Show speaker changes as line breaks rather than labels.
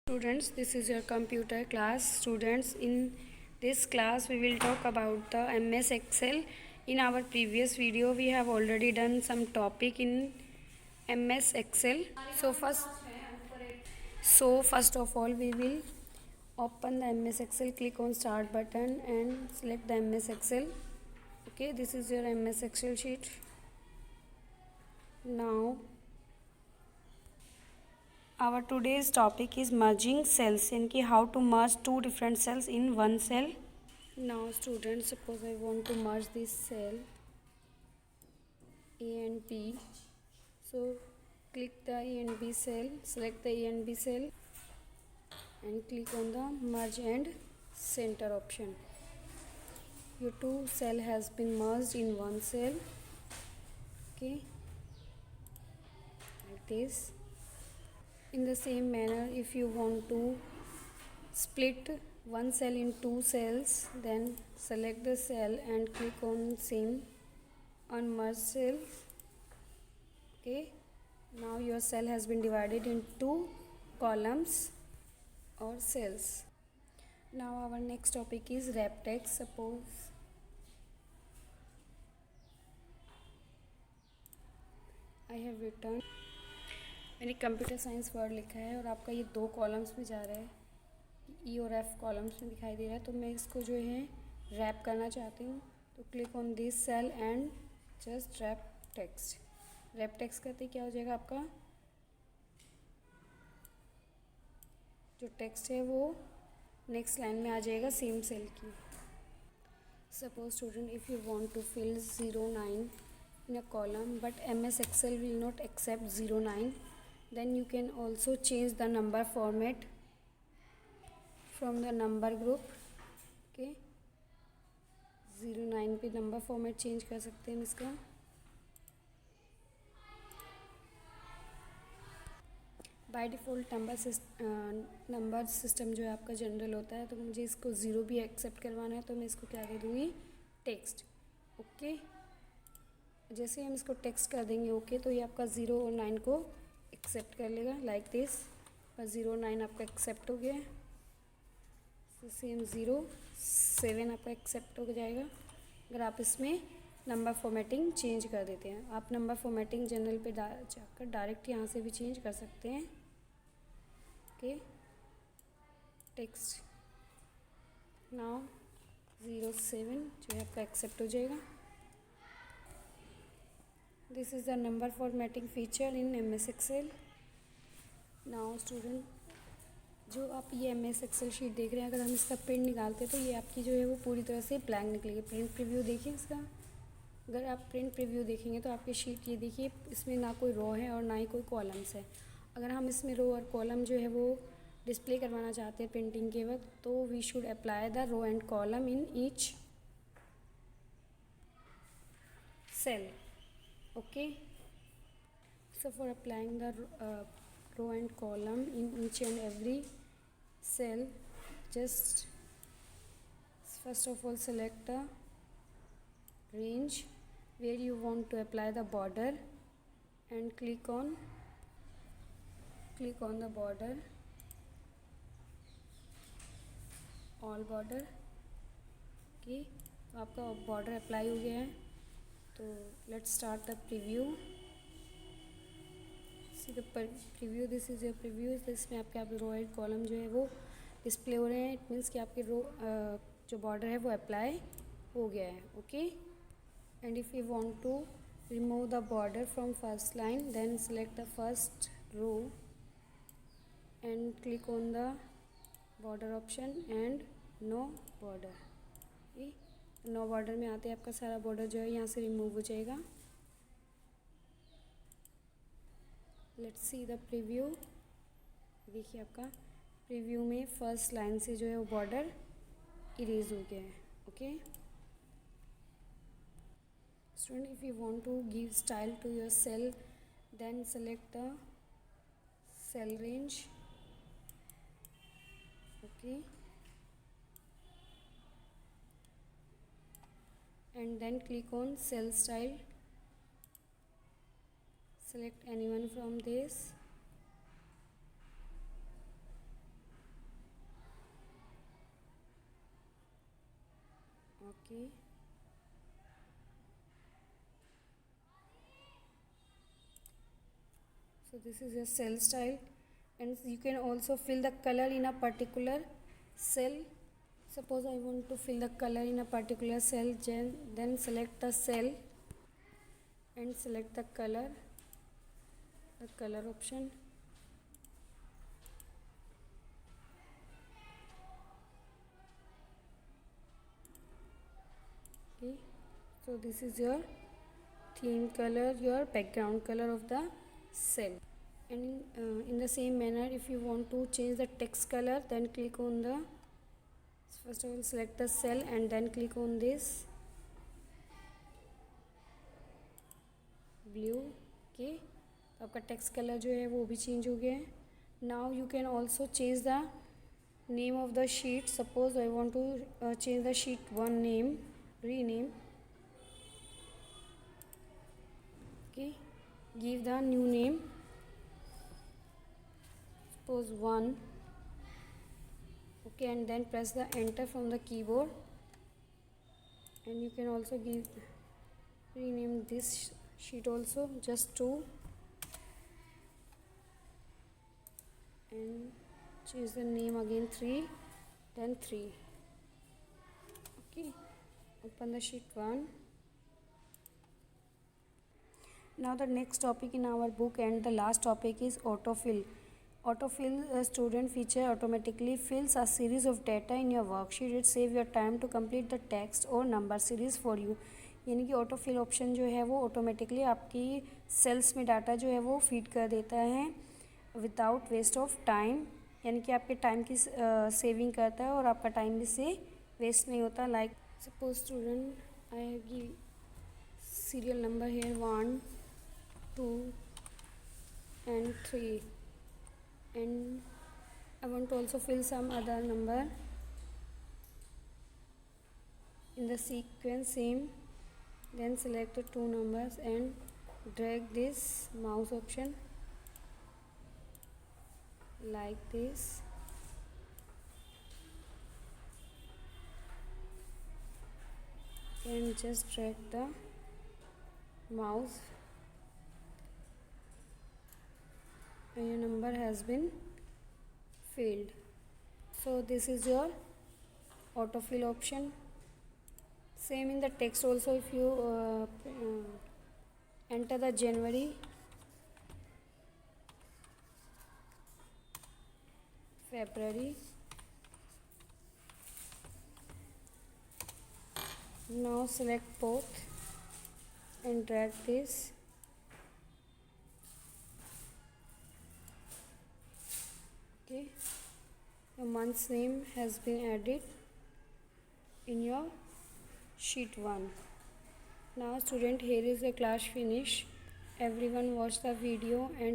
Students, this is your computer class. Students, in this class we will talk about the MS Excel. In our previous video we have already done some topic in MS Excel. So first of all we will open the MS Excel, click on start button and select the MS Excel. Okay, this is your MS Excel sheet. Now our today's topic is merging cells, यानी कि how to merge two different cells in one cell. Now students, suppose I want to merge this cell A and B. So click the A and B cell, select the A and B cell and click on the merge and center option. Your two cell has been merged in one cell. Okay, like this. In the same manner, if you want to split one cell in two cells, then select the cell and click on same on merge cell. Okay, now your cell has been divided into two columns or cells. Now our next topic is wrap text. Suppose I have written, मैंने computer science word लिखा है और आपका ये दो columns में जा रहा है, ई और एफ कॉलम्स में दिखाई दे रहा है, तो मैं इसको जो है रैप करना चाहती हूँ. तो click on this cell and just wrap text. Wrap text करते क्या हो जाएगा, आपका जो टेक्स्ट है वो नेक्स्ट लाइन में आ जाएगा सेम सेल की. Suppose student, if you want to fill 09 in a column but MS Excel will not accept 09, then you can also change the number format from the number group. Okay, 09 पे number format change कर सकते हैं इसका. By default number system जो है आपका general होता है, तो मुझे इसको ज़ीरो भी एक्सेप्ट करवाना है, तो मैं इसको क्या दे दूँगी, टेक्स्ट. ओके, जैसे हम इसको टेक्स्ट कर देंगे ओके, तो ये आपका 0 और 9 को एक्सेप्ट कर लेगा लाइक दिस. पर 0 9 आपका एक्सेप्ट हो गया है. सेम 0 7 आपका एक्सेप्ट हो जाएगा अगर आप इसमें नंबर फॉर्मेटिंग चेंज कर देते हैं. आप नंबर फॉर्मेटिंग जनरल पे जाकर डायरेक्ट यहाँ से भी चेंज कर सकते हैं. ओके, टेक्स्ट नाउ 07 जो है आपका एक्सेप्ट हो जाएगा. This is the number formatting feature in MS Excel. Now student, जो आप ये MS Excel शीट देख रहे हैं, अगर हम इसका प्रिंट निकालते हैं तो ये आपकी जो है वो पूरी तरह से ब्लैंक निकलेगी. प्रिंट प्रीव्यू देखिए इसका. अगर आप प्रिंट प्रीव्यू देखेंगे तो आपकी शीट ये देखिए, इसमें ना कोई रो है और ना ही कोई कॉलम्स है. अगर हम इसमें रो और कॉलम जो है वो डिस्प्ले करवाना चाहते हैं प्रिंटिंग के वक्त, तो we should apply the row and column in each cell. Okay, so for applying the row and column in each and every cell, just first of all select the range where you want to apply the border and click on the border, all border. Okay, तो आपका border apply हो गया है. तो let's start the preview. See the preview, this is your preview. इसमें आपके आप रो and column जो है वो डिस्प्ले हो रहे हैं. इट मीन्स कि आपके रो जो बॉर्डर है वो अप्लाई हो गया है. Okay, and if you want to remove the border from first line, then select the first row and click on the border option and no border. No border में आते हैं आपका सारा बॉर्डर जो है यहाँ से रिमूव हो जाएगा. Let's see the preview. देखिए आपका प्रीव्यू में फर्स्ट लाइन से जो है वो बॉर्डर इरेज हो गया है. Okay student, if you want to give style to your cell, then select the cell range. Okay, and then click on cell style. Select anyone from this Okay. So this is your cell style, and you can also fill the color in a particular cell. Suppose I want to fill the color in a particular cell, then select the cell and select the color option. Okay, so this is your theme color, your background color of the cell. And in the same manner, if you want to change the text color, then click on the, first of all select the cell and then click on this blue. Okay, तो आपका text colour जो है वो भी change हो गया है. Now you can also change the name of the sheet. Suppose I want to change the sheet 1 name, rename. Okay, give the new name, suppose 1. Okay, and then press the enter from the keyboard, and you can also rename this sheet also, just 2, and change the name again 3, then 3. Okay, open the sheet 1. Now the next topic in our book and the last topic is autofill. Autofill, a student feature automatically fills a series of data in your worksheet. It save your time to complete the text or number series for you. यानी कि autofill option जो है वो automatically आपकी sales में data जो है वो फीड कर देता है विदाउट वेस्ट ऑफ टाइम. यानी कि आपके टाइम की सेविंग करता है और आपका टाइम भी से वेस्ट नहीं होता. Like suppose student I have give serial number here 1, 2 and 3, and I want to also fill some other number in the sequence same. Then select the 2 numbers and drag this mouse option like this, and just drag the mouse, and your number has been filled. So this is your autofill option. Same in the text also. If you enter the January, February, now select both and drag this. Okay, your month's name has been added in your sheet 1. Now student, here is the class finish. Everyone watch the video and